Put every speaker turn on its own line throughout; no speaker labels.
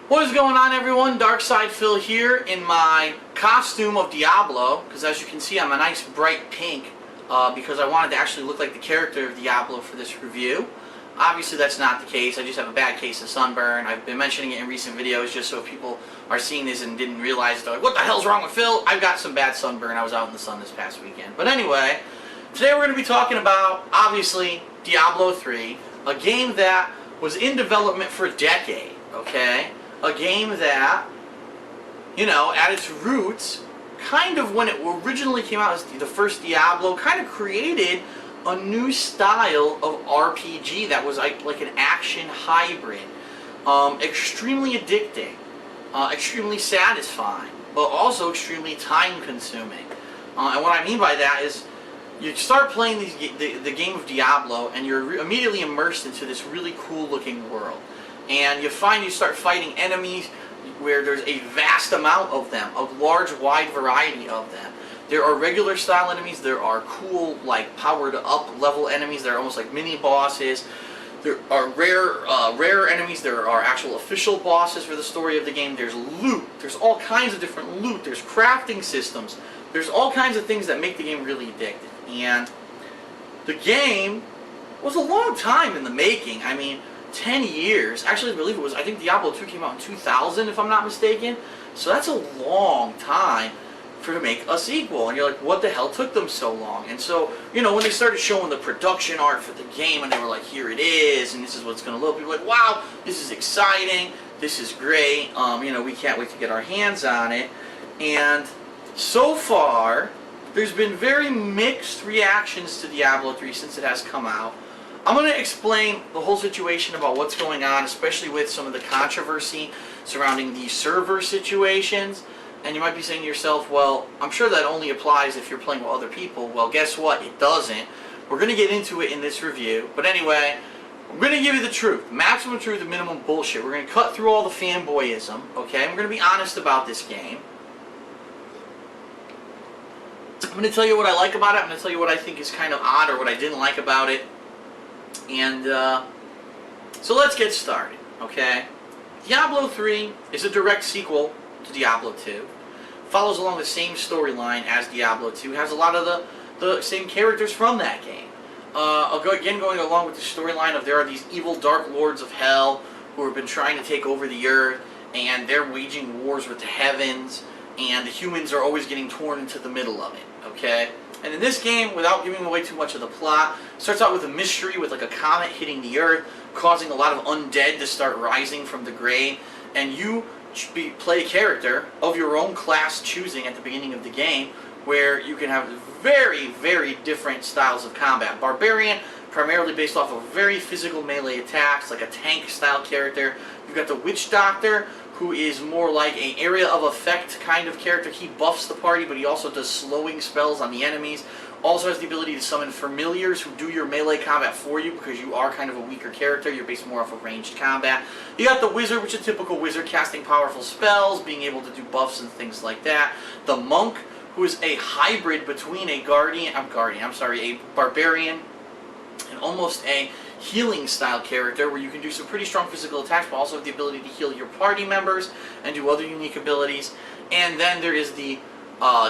What is going on, everyone? Darkside Phil here in my costume of Diablo, because as you can see I'm a nice bright pink because I wanted to actually look like the character of Diablo for this review. Obviously that's not the case. I just have a bad case of sunburn. I've been mentioning it in recent videos just so if people are seeing this and didn't realize, they're like, what the hell's wrong with Phil? I've got some bad sunburn. I was out in the sun this past weekend. But anyway, today we're going to be talking about, obviously, Diablo 3, a game that was in development for a decade, okay? A game that, you know, at its roots, kind of when it originally came out as the first Diablo, kind of created a new style of RPG that was like an action hybrid. Extremely addicting, extremely satisfying, but also extremely time consuming. And what I mean by that is, you start playing the game of Diablo and you're immediately immersed into this really cool looking world. And you start fighting enemies where there's a vast amount of them, a large, wide variety of them. There are regular style enemies, there are cool, like, powered up level enemies that are almost like mini bosses. There are rare enemies, there are actual official bosses for the story of the game. There's loot, there's all kinds of different loot, there's crafting systems. There's all kinds of things that make the game really addictive. And the game was a long time in the making. I mean, 10 years. Actually, I believe it was, I think Diablo 2 came out in 2000, if I'm not mistaken. So that's a long time to make a sequel. And you're like, what the hell took them so long? And so, you know, when they started showing the production art for the game, and they were like, here it is, and this is what it's going to look, people were like, wow, this is exciting, this is great, you know, we can't wait to get our hands on it. And so far, there's been very mixed reactions to Diablo 3 since it has come out. I'm going to explain the whole situation about what's going on, especially with some of the controversy surrounding the server situations. And you might be saying to yourself, well, I'm sure that only applies if you're playing with other people. Well, guess what? It doesn't. We're going to get into it in this review. But anyway, I'm going to give you the truth. Maximum truth and minimum bullshit. We're going to cut through all the fanboyism, okay? And we're going to be honest about this game. I'm going to tell you what I like about it. I'm going to tell you what I think is kind of odd or what I didn't like about it. And so let's get started, okay? Diablo 3 is a direct sequel to Diablo 2. Follows along the same storyline as Diablo 2. Has a lot of the same characters from that game. Again, going along with the storyline of there are these evil dark lords of hell who have been trying to take over the earth, and they're waging wars with the heavens, and the humans are always getting torn into the middle of it, okay? And in this game, without giving away too much of the plot, it starts out with a mystery with like a comet hitting the earth, causing a lot of undead to start rising from the grave, and you play a character of your own class choosing at the beginning of the game, where you can have very, very different styles of combat. Barbarian, primarily based off of very physical melee attacks, like a tank style character. You've got the Witch Doctor, who is more like an area of effect kind of character. He buffs the party, but he also does slowing spells on the enemies. Also has the ability to summon familiars who do your melee combat for you because you are kind of a weaker character. You're based more off of ranged combat. You got the Wizard, which is a typical wizard, casting powerful spells, being able to do buffs and things like that. The Monk, who is a hybrid between a barbarian and almost a healing style character where you can do some pretty strong physical attacks but also have the ability to heal your party members and do other unique abilities. And then there is the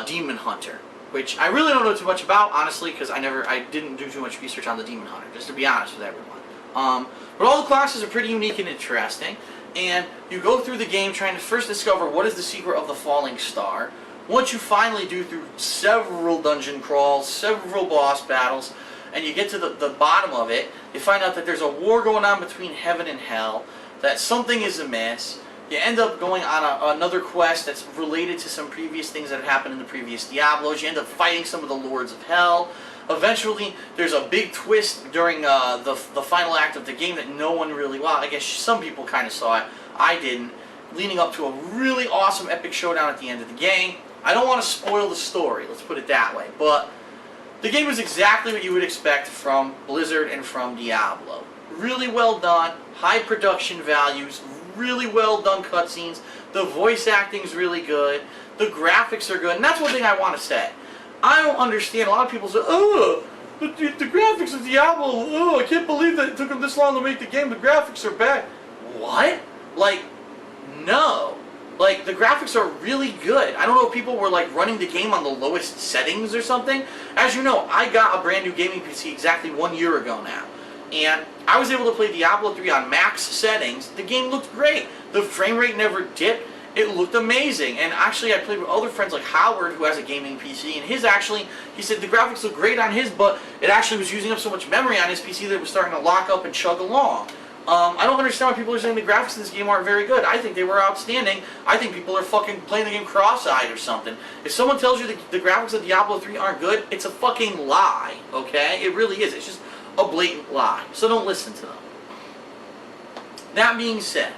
Demon Hunter, which I really don't know too much about, honestly, because I didn't do too much research on the Demon Hunter, just to be honest with everyone. But all the classes are pretty unique and interesting, and you go through the game trying to first discover what is the secret of the Falling Star. Once you finally do through several dungeon crawls, several boss battles, and you get to the bottom of it, you find out that there's a war going on between heaven and hell, that something is amiss. You end up going on another quest that's related to some previous things that have happened in the previous Diablos. You end up fighting some of the Lords of Hell. Eventually, there's a big twist during the final act of the game that no one really, well, I guess some people kind of saw it. I didn't. Leading up to a really awesome epic showdown at the end of the game. I don't want to spoil the story, let's put it that way, but the game is exactly what you would expect from Blizzard and from Diablo. Really well done, high production values, really well done cutscenes, the voice acting is really good, the graphics are good, and that's one thing I want to say. I don't understand, a lot of people say, oh, the graphics of Diablo, oh, I can't believe that it took them this long to make the game, the graphics are bad. What? Like, No. Like, the graphics are really good. I don't know if people were, like, running the game on the lowest settings or something. As you know, I got a brand new gaming PC exactly 1 year ago now. And I was able to play Diablo 3 on max settings. The game looked great. The frame rate never dipped. It looked amazing. And actually, I played with other friends like Howard, who has a gaming PC, and he said the graphics look great on his, but it actually was using up so much memory on his PC that it was starting to lock up and chug along. I don't understand why people are saying the graphics in this game aren't very good. I think they were outstanding. I think people are fucking playing the game cross-eyed or something. If someone tells you the graphics of Diablo 3 aren't good, it's a fucking lie, okay? It really is. It's just a blatant lie. So don't listen to them. That being said,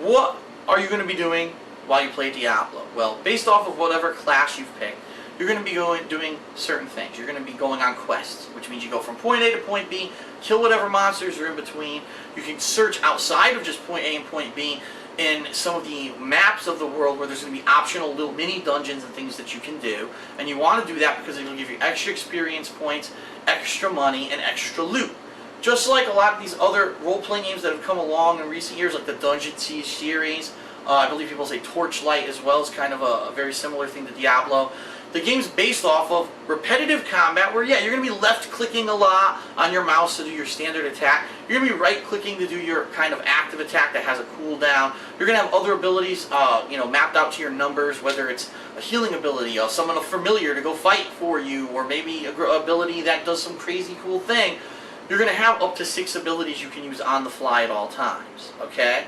what are you going to be doing while you play Diablo? Well, based off of whatever class you've picked, you're going to be doing certain things. You're going to be going on quests, which means you go from point A to point B, kill whatever monsters are in between. You can search outside of just point A and point B in some of the maps of the world where there's going to be optional little mini dungeons and things that you can do. And you want to do that because it'll give you extra experience points, extra money, and extra loot. Just like a lot of these other role-playing games that have come along in recent years, like the Dungeon Siege series, I believe people say Torchlight as well is kind of a very similar thing to Diablo. The game's based off of repetitive combat where, yeah, you're going to be left-clicking a lot on your mouse to do your standard attack. You're going to be right-clicking to do your kind of active attack that has a cooldown. You're going to have other abilities, mapped out to your numbers, whether it's a healing ability, summon a familiar to go fight for you, or maybe an ability that does some crazy cool thing. You're going to have up to 6 abilities you can use on the fly at all times, okay?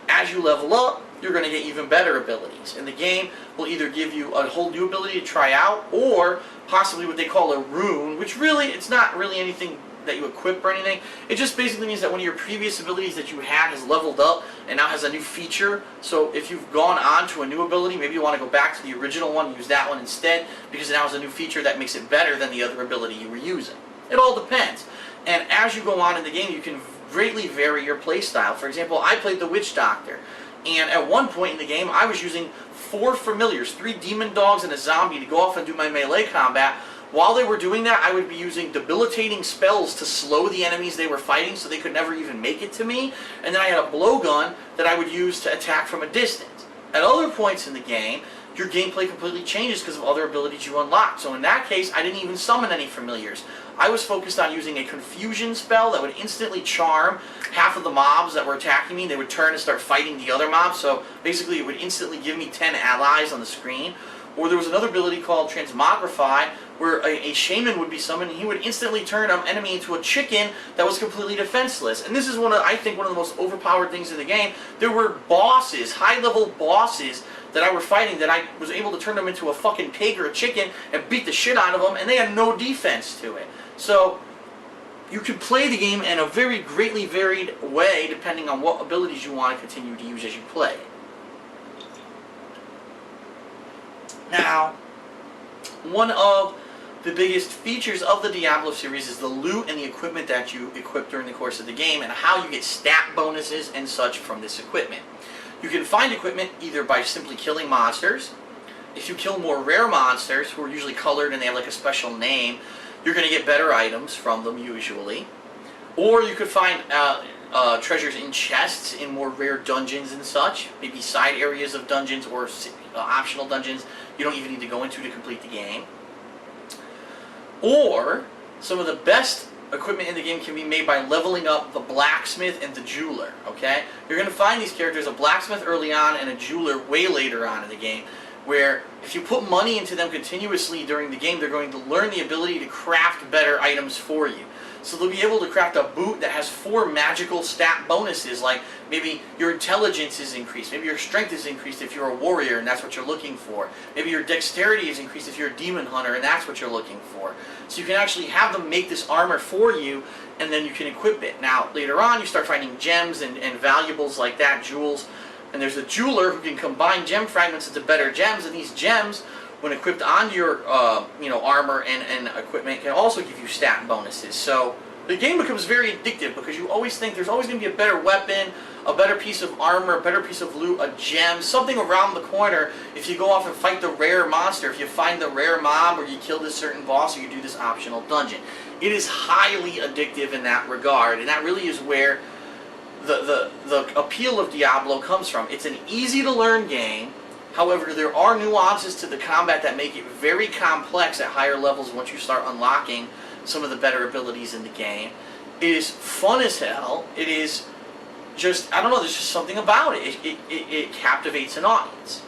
As you level up, you're going to get even better abilities. And the game will either give you a whole new ability to try out, or possibly what they call a rune, which really, it's not really anything that you equip or anything. It just basically means that one of your previous abilities that you had has leveled up and now has a new feature. So if you've gone on to a new ability, maybe you want to go back to the original one and use that one instead, because it now has a new feature that makes it better than the other ability you were using. It all depends. And as you go on in the game, you can greatly vary your playstyle. For example, I played the Witch Doctor, and at one point in the game, I was using 4 familiars, 3 demon dogs and a zombie to go off and do my melee combat. While they were doing that, I would be using debilitating spells to slow the enemies they were fighting so they could never even make it to me. And then I had a blowgun that I would use to attack from a distance. At other points in the game, your gameplay completely changes because of other abilities you unlock. So in that case, I didn't even summon any familiars. I was focused on using a confusion spell that would instantly charm half of the mobs that were attacking me. They would turn and start fighting the other mobs. So basically it would instantly give me 10 allies on the screen. Or there was another ability called Transmogrify, where a shaman would be summoned and he would instantly turn an enemy into a chicken that was completely defenseless. And this is I think one of the most overpowered things in the game. There were bosses, high-level bosses that I were fighting that I was able to turn them into a fucking pig or a chicken and beat the shit out of them, and they had no defense to it. So you can play the game in a very greatly varied way depending on what abilities you want to continue to use as you play. Now, one of the biggest features of the Diablo series is the loot and the equipment that you equip during the course of the game, and how you get stat bonuses and such from this equipment. You can find equipment either by simply killing monsters. If you kill more rare monsters, who are usually colored and they have like a special name, you're going to get better items from them usually. Or you could find treasures in chests in more rare dungeons and such, maybe side areas of dungeons or optional dungeons you don't even need to go into to complete the game. Or some of the best equipment in the game can be made by leveling up the blacksmith and the jeweler, okay? You're going to find these characters, a blacksmith early on and a jeweler way later on in the game, where if you put money into them continuously during the game, they're going to learn the ability to craft better items for you. So they'll be able to craft a boot that has 4 magical stat bonuses, like maybe your intelligence is increased, maybe your strength is increased if you're a warrior and that's what you're looking for. Maybe your dexterity is increased if you're a demon hunter and that's what you're looking for. So you can actually have them make this armor for you, and then you can equip it. Now, later on, you start finding gems and valuables like that, jewels, and there's a jeweler who can combine gem fragments into better gems, and these gems, when equipped onto your armor and equipment, can also give you stat bonuses. So the game becomes very addictive because you always think there's always going to be a better weapon, a better piece of armor, a better piece of loot, a gem, something around the corner if you go off and fight the rare monster, if you find the rare mob, or you kill this certain boss, or you do this optional dungeon. It is highly addictive in that regard, and that really is where the appeal of Diablo comes from. It's an easy to learn game. However, there are nuances to the combat that make it very complex at higher levels once you start unlocking some of the better abilities in the game. It is fun as hell. It is just, I don't know, there's just something about it. It captivates an audience.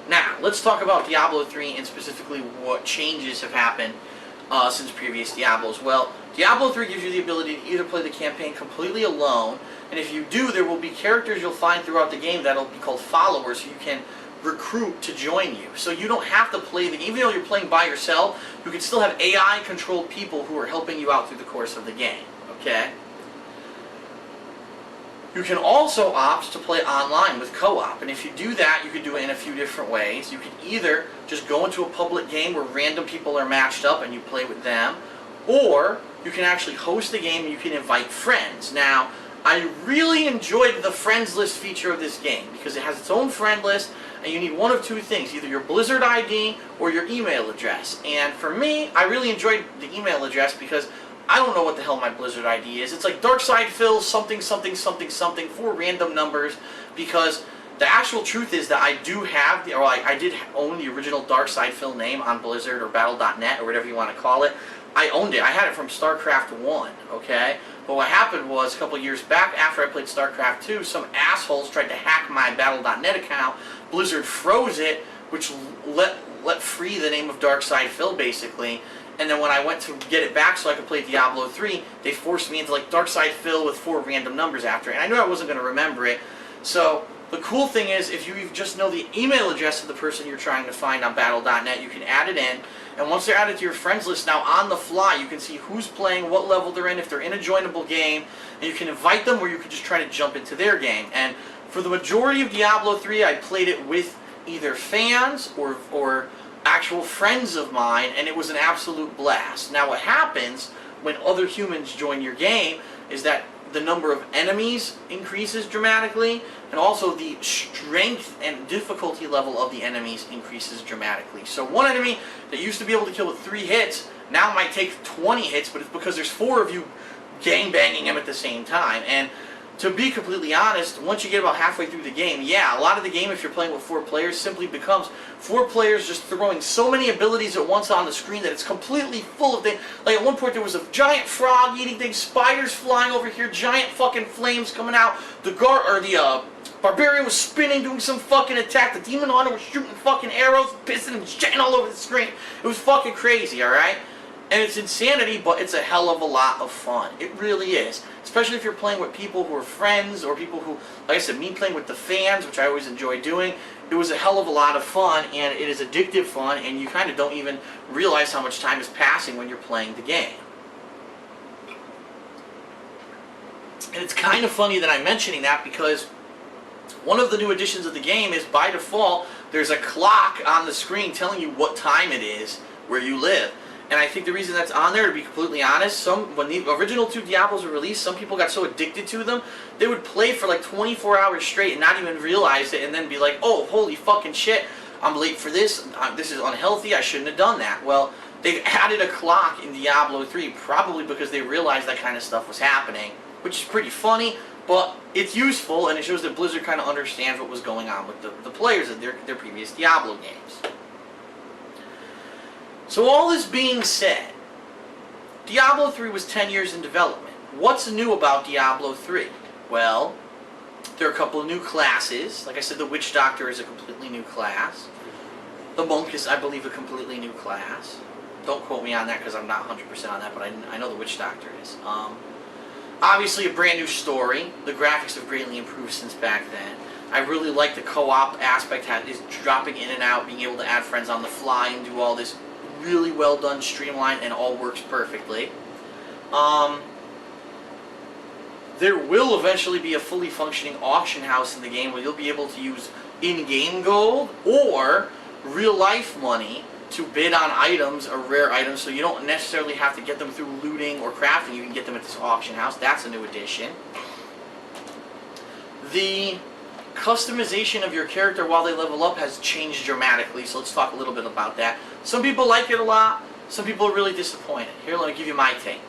Now, let's talk about Diablo 3 and specifically what changes have happened since previous Diablos. Well, Diablo 3 gives you the ability to either play the campaign completely alone, and if you do, there will be characters you'll find throughout the game that'll be called followers who you can recruit to join you. So you don't have to play the game. Even though you're playing by yourself, you can still have AI-controlled people who are helping you out through the course of the game. Okay? You can also opt to play online with co-op, and if you do that, you can do it in a few different ways. You can either just go into a public game where random people are matched up and you play with them, or you can actually host the game and you can invite friends. Now, I really enjoyed the friends list feature of this game because it has its own friend list, and you need one of two things, either your Blizzard ID or your email address. And for me, I really enjoyed the email address because I don't know what the hell my Blizzard ID is. It's like DarkSidePhil something something something something, 4 random numbers, because the actual truth is that I do have, or I did own the original DarkSidePhil name on Blizzard or Battle.net or whatever you want to call it. I owned it. I had it from StarCraft 1, okay? But what happened was, a couple years back after I played StarCraft 2, some assholes tried to hack my Battle.net account. Blizzard froze it, which let free the name of DarkSidePhil, basically. And then when I went to get it back so I could play Diablo 3, they forced me into like DarkSidePhil with 4 random numbers after it. And I knew I wasn't going to remember it. So the cool thing is, if you just know the email address of the person you're trying to find on Battle.net, you can add it in. And once they're added to your friends list, now on the fly, you can see who's playing, what level they're in, if they're in a joinable game, and you can invite them, or you can just try to jump into their game. And for the majority of Diablo 3, I played it with either fans or actual friends of mine, and it was an absolute blast. Now what happens when other humans join your game is that the number of enemies increases dramatically, and also the strength and difficulty level of the enemies increases dramatically. So one enemy that used to be able to kill with 3 hits now might take 20 hits, but it's because there's 4 of you gangbanging him at the same time. And to be completely honest, once you get about halfway through the game, yeah, a lot of the game, if you're playing with 4 players, simply becomes 4 players just throwing so many abilities at once on the screen that it's completely full of things. Like at one point there was a giant frog eating things, spiders flying over here, giant fucking flames coming out, the barbarian was spinning, doing some fucking attack, the demon hunter was shooting fucking arrows, pissing and shitting all over the screen. It was fucking crazy, alright? And it's insanity, but it's a hell of a lot of fun. It really is. Especially if you're playing with people who are friends, or people who, like I said, me playing with the fans, which I always enjoy doing. It was a hell of a lot of fun, and it is addictive fun, and you kind of don't even realize how much time is passing when you're playing the game. And it's kind of funny that I'm mentioning that because one of the new additions of the game is, by default, there's a clock on the screen telling you what time it is where you live. And I think the reason that's on there, to be completely honest, when the original 2 Diablos were released, some people got so addicted to them, they would play for like 24 hours straight and not even realize it, and then be like, oh, holy fucking shit, I'm late for this, this is unhealthy, I shouldn't have done that. Well, they've added a clock in Diablo 3, probably because they realized that kind of stuff was happening, which is pretty funny, but it's useful, and it shows that Blizzard kind of understands what was going on with the players of their previous Diablo games. So all this being said, Diablo 3 was 10 years in development. What's new about Diablo 3? Well, there are a couple of new classes. Like I said, the Witch Doctor is a completely new class. The Monk is, I believe, a completely new class. Don't quote me on that because I'm not 100% on that, but I know the Witch Doctor is. Obviously, a brand new story. The graphics have greatly improved since back then. I really like the co-op aspect, is dropping in and out, being able to add friends on the fly and do all this really well done, streamlined, and all works perfectly. There will eventually be a fully functioning auction house in the game where you'll be able to use in-game gold or real-life money to bid on items or rare items, so you don't necessarily have to get them through looting or crafting. You can get them at this auction house. That's a new addition. The customization of your character while they level up has changed dramatically, so let's talk a little bit about that. Some people like it a lot, some people are really disappointed. Here, let me give you my take.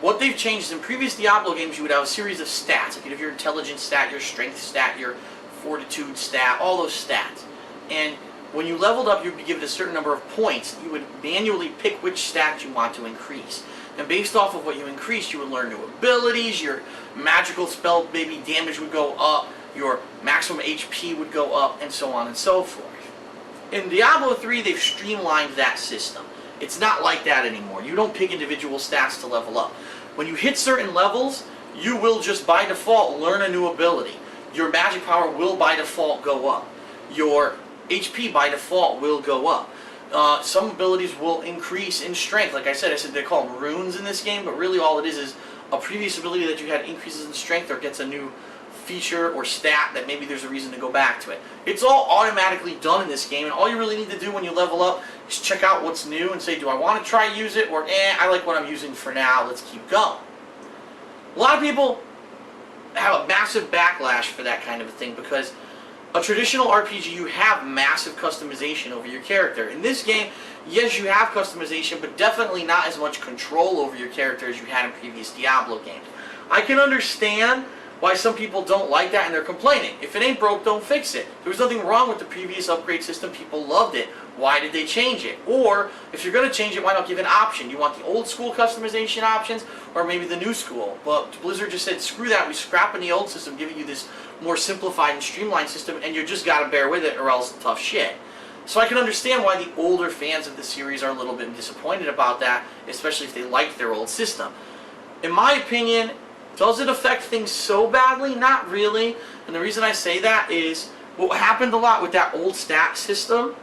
what they've changed is in previous Diablo games, you would have a series of stats. Like you'd have your intelligence stat, your strength stat, your fortitude stat, all those stats. And when you leveled up, you would be given a certain number of points. You would manually pick which stat you want to increase. And based off of what you increased, you would learn new abilities, your magical spell maybe damage would go up, your maximum HP would go up, and so on and so forth. In Diablo 3, they've streamlined that system. It's not like that anymore. You don't pick individual stats to level up. When you hit certain levels, you will just by default learn a new ability. Your magic power will by default go up. Your HP by default will go up. Some abilities will increase in strength. Like I said they call them runes in this game, but really all it is a previous ability that you had increases in strength or gets a new feature or stat that maybe there's a reason to go back to it. It's all automatically done in this game, and all you really need to do when you level up is check out what's new and say, do I want to try use it, or I like what I'm using for now, let's keep going. A lot of people have a massive backlash for that kind of a thing because a traditional RPG, you have massive customization over your character. In this game, yes, you have customization, but definitely not as much control over your character as you had in previous Diablo games. I can understand why some people don't like that and they're complaining. If it ain't broke, don't fix it. There was nothing wrong with the previous upgrade system. People loved it. Why did they change it? Or, if you're going to change it, why not give an option? You want the old school customization options or maybe the new school? Well, Blizzard just said, screw that. We're scrapping the old system, giving you this more simplified and streamlined system, and you just got to bear with it or else tough shit. So I can understand why the older fans of the series are a little bit disappointed about that, especially if they liked their old system. In my opinion, does it affect things so badly? Not really. And the reason I say that is what happened a lot with that old stat system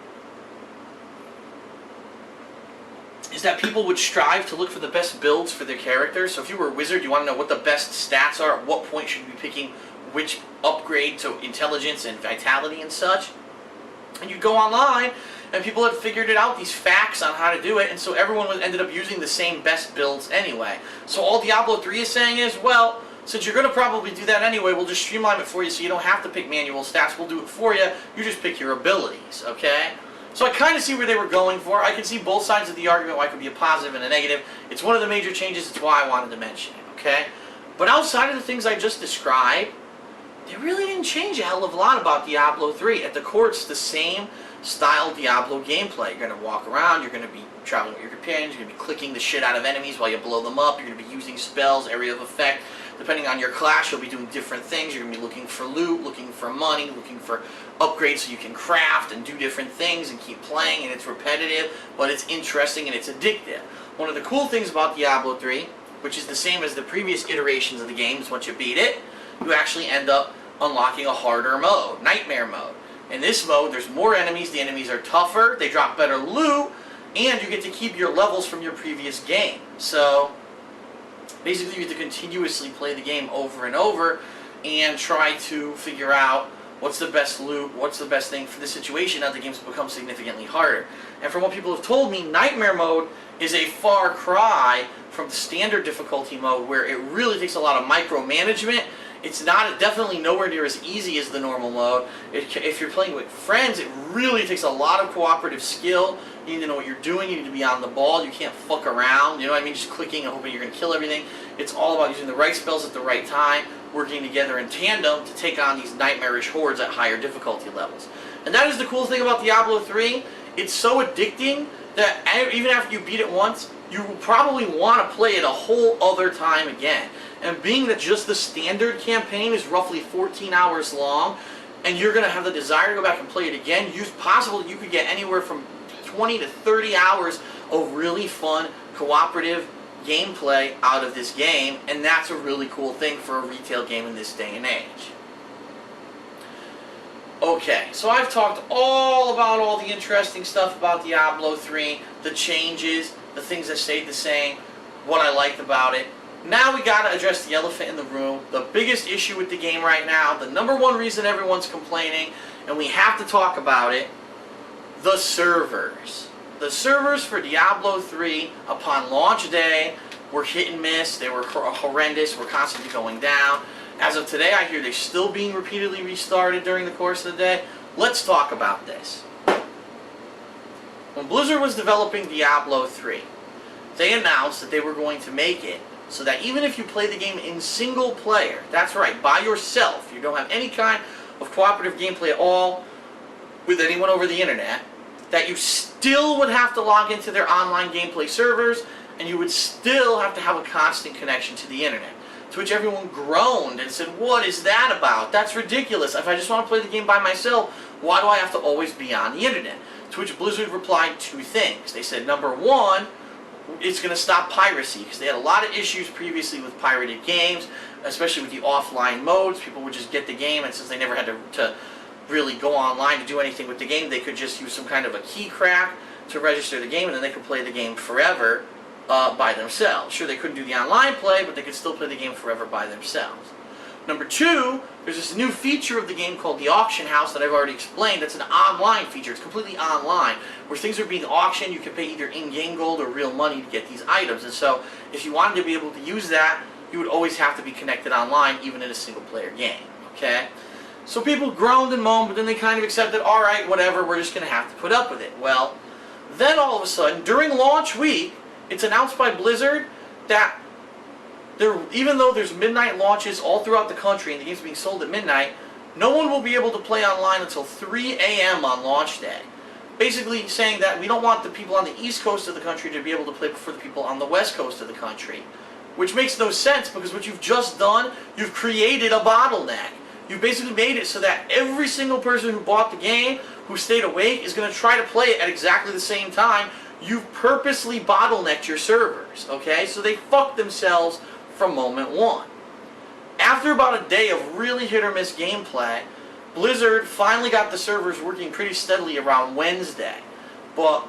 is that people would strive to look for the best builds for their characters. So if you were a wizard, you want to know what the best stats are, at what point should you be picking which upgrade to intelligence and vitality and such. And you'd go online, and people had figured it out, these facts on how to do it, and so everyone ended up using the same best builds anyway. So all Diablo 3 is saying is, well, since you're going to probably do that anyway, we'll just streamline it for you so you don't have to pick manual stats. We'll do it for you. You just pick your abilities, okay? So I kind of see where they were going for. I can see both sides of the argument, why it could be a positive and a negative. It's one of the major changes. It's why I wanted to mention it, okay? But outside of the things I just described, they really didn't change a hell of a lot about Diablo 3. At the core, it's the same style Diablo gameplay. You're going to walk around, you're going to be traveling with your companions, you're going to be clicking the shit out of enemies while you blow them up, you're going to be using spells, area of effect. Depending on your class, you'll be doing different things. You're going to be looking for loot, looking for money, looking for upgrades so you can craft and do different things and keep playing, and it's repetitive, but it's interesting and it's addictive. One of the cool things about Diablo 3, which is the same as the previous iterations of the games, once you beat it, you actually end up unlocking a harder mode, Nightmare mode. In this mode, there's more enemies, the enemies are tougher, they drop better loot, and you get to keep your levels from your previous game. So, basically you have to continuously play the game over and over and try to figure out what's the best loot, what's the best thing for the situation. Now the game's become significantly harder. And from what people have told me, Nightmare mode is a far cry from the standard difficulty mode where it really takes a lot of micromanagement. It's definitely nowhere near as easy as the normal mode. If you're playing with friends, it really takes a lot of cooperative skill. You need to know what you're doing, you need to be on the ball, you can't fuck around, you know what I mean, just clicking and hoping you're going to kill everything. It's all about using the right spells at the right time, working together in tandem to take on these nightmarish hordes at higher difficulty levels. And that is the cool thing about Diablo 3. It's so addicting that even after you beat it once, you will probably want to play it a whole other time again. And being that just the standard campaign is roughly 14 hours long, and you're going to have the desire to go back and play it again, it's possible that you could get anywhere from 20 to 30 hours of really fun, cooperative gameplay out of this game, and that's a really cool thing for a retail game in this day and age. Okay, so I've talked all about all the interesting stuff about Diablo 3, the changes, the things that stayed the same, what I liked about it. Now we gotta address the elephant in the room, the biggest issue with the game right now, the #1 reason everyone's complaining, and we have to talk about it, the servers. The servers for Diablo 3 upon launch day were hit and miss, they were horrendous, were constantly going down. As of today, I hear they're still being repeatedly restarted during the course of the day. Let's talk about this. When Blizzard was developing Diablo 3, they announced that they were going to make it so that even if you play the game in single player, that's right, by yourself, you don't have any kind of cooperative gameplay at all with anyone over the internet, that you still would have to log into their online gameplay servers, and you would still have to have a constant connection to the internet. To which everyone groaned and said, what is that about? That's ridiculous. If I just want to play the game by myself, why do I have to always be on the internet? To which Blizzard replied two things. They said, number one, it's going to stop piracy, because they had a lot of issues previously with pirated games, especially with the offline modes. People would just get the game, and since they never had to really go online to do anything with the game, they could just use some kind of a key crack to register the game, and then they could play the game forever by themselves. Sure, they couldn't do the online play, but they could still play the game forever by themselves. Number two, there's this new feature of the game called the auction house that I've already explained. That's an online feature. It's completely online, where things are being auctioned. You can pay either in-game gold or real money to get these items. And so, if you wanted to be able to use that, you would always have to be connected online, even in a single-player game. Okay? So people groaned and moaned, but then they kind of accepted, all right, whatever, we're just going to have to put up with it. Well, then all of a sudden, during launch week, it's announced by Blizzard that even though there's midnight launches all throughout the country and the game's being sold at midnight, no one will be able to play online until 3 a.m. on launch day. Basically saying that we don't want the people on the east coast of the country to be able to play before the people on the west coast of the country. Which makes no sense, because what you've just done, you've created a bottleneck. You've basically made it so that every single person who bought the game, who stayed awake, is going to try to play it at exactly the same time. You've purposely bottlenecked your servers, okay? So they fucked themselves from moment one. After about a day of really hit or miss gameplay, Blizzard finally got the servers working pretty steadily around Wednesday. But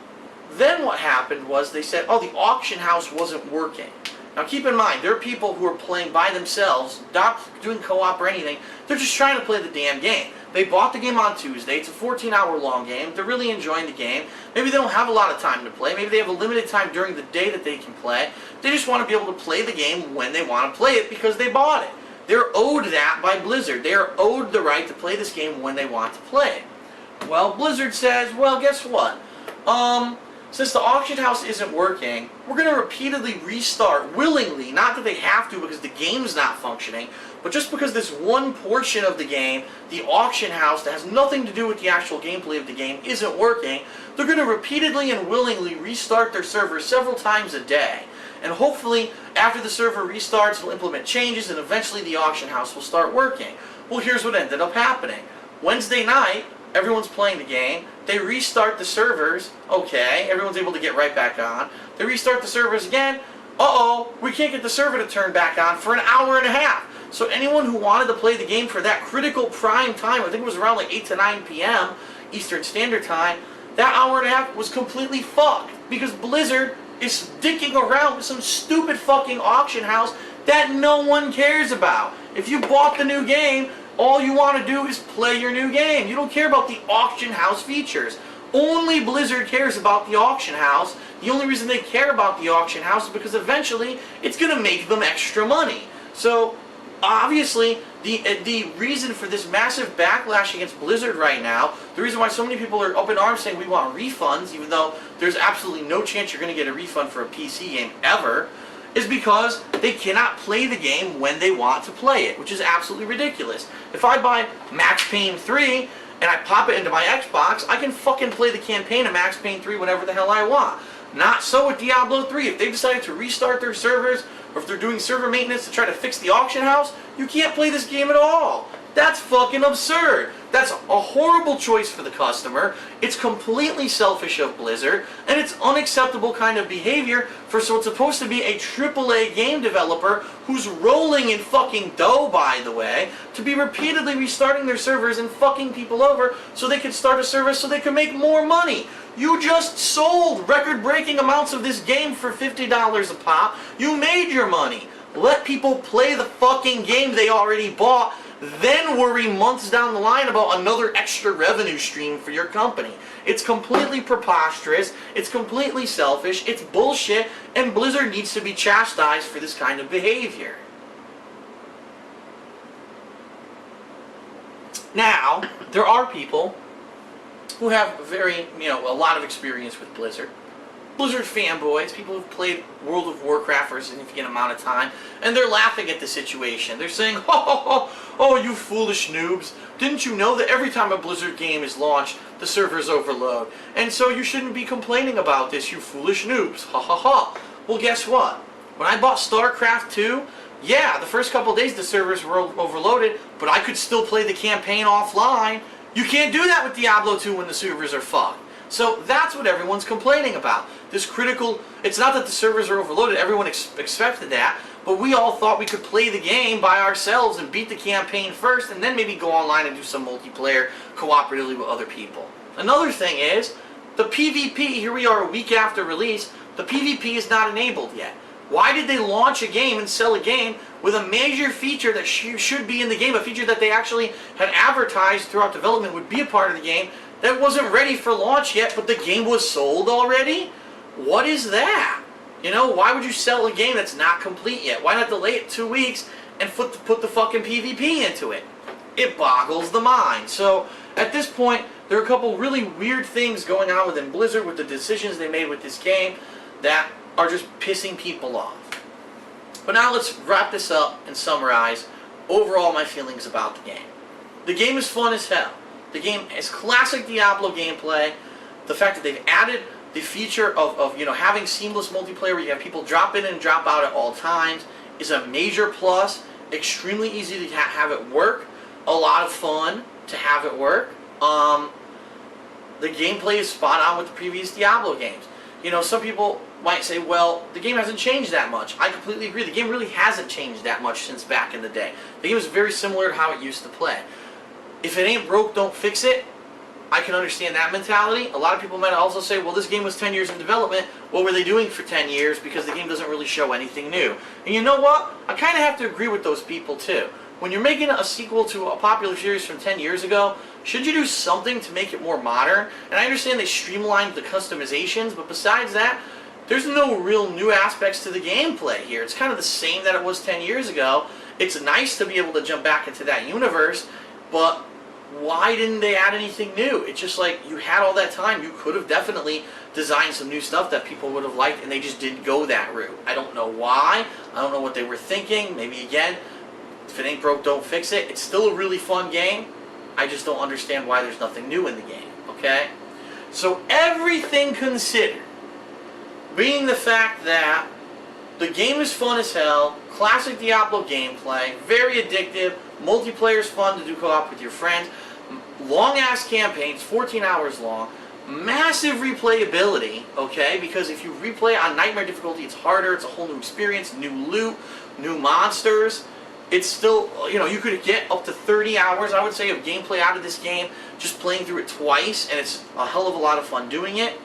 then what happened was they said, oh, the auction house wasn't working. Now keep in mind, there are people who are playing by themselves, not doing co-op or anything. They're just trying to play the damn game. They bought the game on Tuesday. It's a 14-hour long game. They're really enjoying the game. Maybe they don't have a lot of time to play. Maybe they have a limited time during the day that they can play. They just want to be able to play the game when they want to play it because they bought it. They're owed that by Blizzard. They are owed the right to play this game when they want to play it. Well, Blizzard says, well, guess what? Since the auction house isn't working, we're going to repeatedly restart willingly, not that they have to because the game's not functioning, but just because this one portion of the game, the auction house, that has nothing to do with the actual gameplay of the game, isn't working, they're going to repeatedly and willingly restart their server several times a day. And hopefully, after the server restarts, it'll implement changes and eventually the auction house will start working. Well, here's what ended up happening. Wednesday night, everyone's playing the game. They restart the servers. Okay, everyone's able to get right back on. They restart the servers again. Uh-oh, we can't get the server to turn back on for an hour and a half. So anyone who wanted to play the game for that critical prime time, I think it was around like 8 to 9 p.m. Eastern Standard Time, that hour and a half was completely fucked. Because Blizzard is dicking around with some stupid fucking auction house that no one cares about. If you bought the new game, all you want to do is play your new game. You don't care about the auction house features. Only Blizzard cares about the auction house. The only reason they care about the auction house is because eventually it's going to make them extra money. So, obviously, the reason for this massive backlash against Blizzard right now, the reason why so many people are up in arms saying we want refunds, even though there's absolutely no chance you're going to get a refund for a PC game ever, is because they cannot play the game when they want to play it, which is absolutely ridiculous. If I buy Max Payne 3 and I pop it into my Xbox, I can fucking play the campaign of Max Payne 3 whenever the hell I want. Not so with Diablo 3. If they've decided to restart their servers, or if they're doing server maintenance to try to fix the auction house, you can't play this game at all. That's fucking absurd. That's a horrible choice for the customer. It's completely selfish of Blizzard, and it's unacceptable kind of behavior for what's supposed to be a AAA game developer who's rolling in fucking dough, by the way, to be repeatedly restarting their servers and fucking people over so they can start a service so they can make more money. You just sold record-breaking amounts of this game for $50 a pop. You made your money. Let people play the fucking game they already bought, then worry months down the line about another extra revenue stream for your company. It's completely preposterous, it's completely selfish, it's bullshit, and Blizzard needs to be chastised for this kind of behavior. Now, there are people who have a lot of experience with Blizzard, Blizzard fanboys, people who've played World of Warcraft for a significant amount of time, and they're laughing at the situation. They're saying, oh, you foolish noobs. Didn't you know that every time a Blizzard game is launched, the servers overload? And so you shouldn't be complaining about this, you foolish noobs. Ha ha ha. Well, guess what? When I bought StarCraft 2, yeah, the first couple days the servers were overloaded, but I could still play the campaign offline. You can't do that with Diablo 2 when the servers are fucked. So that's what everyone's complaining about. This critical, it's not that the servers are overloaded, everyone expected that, but we all thought we could play the game by ourselves and beat the campaign first and then maybe go online and do some multiplayer cooperatively with other people. Another thing is, the PvP, here we are a week after release, the PvP is not enabled yet. Why did they launch a game and sell a game with a major feature that should be in the game, a feature that they actually had advertised throughout development would be a part of the game, that wasn't ready for launch yet, but the game was sold already? What is that? You know, why would you sell a game that's not complete yet? Why not delay it 2 weeks and put the fucking PvP into it? It boggles the mind. So, at this point, there are a couple really weird things going on within Blizzard with the decisions they made with this game that are just pissing people off. But now let's wrap this up and summarize overall my feelings about the game. The game is fun as hell. The game is classic Diablo gameplay. The fact that they've added the feature of having seamless multiplayer where you have people drop in and drop out at all times is a major plus. Extremely easy to have it work. A lot of fun to have it work. The gameplay is spot on with the previous Diablo games. You know, some people might say, well, the game hasn't changed that much. I completely agree. The game really hasn't changed that much since back in the day. The game is very similar to how it used to play. If it ain't broke, don't fix it. I can understand that mentality. A lot of people might also say, well, this game was 10 years in development. What were they doing for 10 years? Because the game doesn't really show anything new. And you know what? I kind of have to agree with those people too. When you're making a sequel to a popular series from 10 years ago, should you do something to make it more modern? And I understand they streamlined the customizations, but besides that, there's no real new aspects to the gameplay here. It's kind of the same that it was 10 years ago. It's nice to be able to jump back into that universe, but why didn't they add anything new? It's just like, you had all that time. You could have definitely designed some new stuff that people would have liked, and they just didn't go that route. I don't know why. I don't know what they were thinking. Maybe, again, if it ain't broke, don't fix it. It's still a really fun game. I just don't understand why there's nothing new in the game, okay? So everything considered, being the fact that the game is fun as hell, classic Diablo gameplay, very addictive, multiplayer's fun to do co-op with your friends, long-ass campaigns, 14 hours long, massive replayability, okay, because if you replay on Nightmare difficulty, it's harder, it's a whole new experience, new loot, new monsters. It's still, you know, you could get up to 30 hours, I would say, of gameplay out of this game just playing through it twice, and it's a hell of a lot of fun doing it.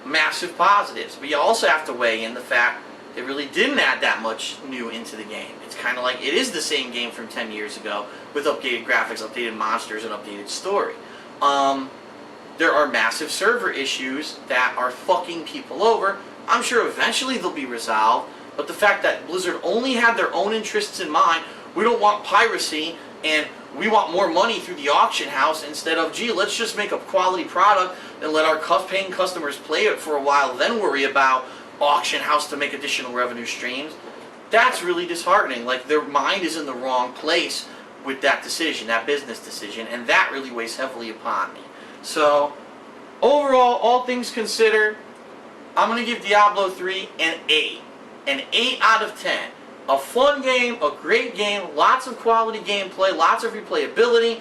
Massive positives. But you also have to weigh in the fact they really didn't add that much new into the game. It's kind of like it is the same game from 10 years ago with updated graphics, updated monsters, and updated story. There are massive server issues that are fucking people over. I'm sure eventually they'll be resolved, but the fact that Blizzard only had their own interests in mind, we don't want piracy, and we want more money through the auction house instead of, gee, let's just make a quality product and let our paying customers play it for a while, then worry about auction house to make additional revenue streams. That's really disheartening. Like, their mind is in the wrong place with that decision, that business decision, and that really weighs heavily upon me. So, overall, all things considered, I'm going to give Diablo 3 an 8. An 8 out of 10. A fun game, a great game, lots of quality gameplay, lots of replayability.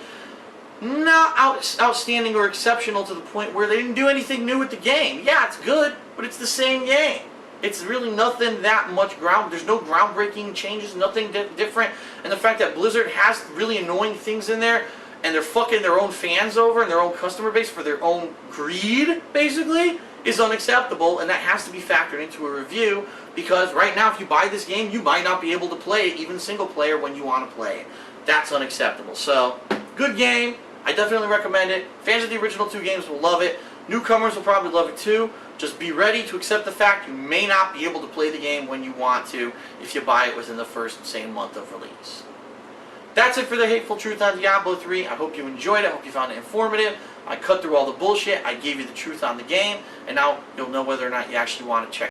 Not outstanding or exceptional to the point where they didn't do anything new with the game. Yeah, it's good, but it's the same game. It's really nothing that much there's no groundbreaking changes, nothing different. And the fact that Blizzard has really annoying things in there, and they're fucking their own fans over and their own customer base for their own greed, basically, is unacceptable, and that has to be factored into a review, because right now if you buy this game, you might not be able to play it, even single player, when you want to play it. That's unacceptable. So, good game. I definitely recommend it. Fans of the original 2 games will love it. Newcomers will probably love it too. Just be ready to accept the fact you may not be able to play the game when you want to if you buy it within the first, same month of release. That's it for the Hateful Truth on Diablo 3. I hope you enjoyed it. I hope you found it informative. I cut through all the bullshit, I gave you the truth on the game, and now you'll know whether or not you actually want to check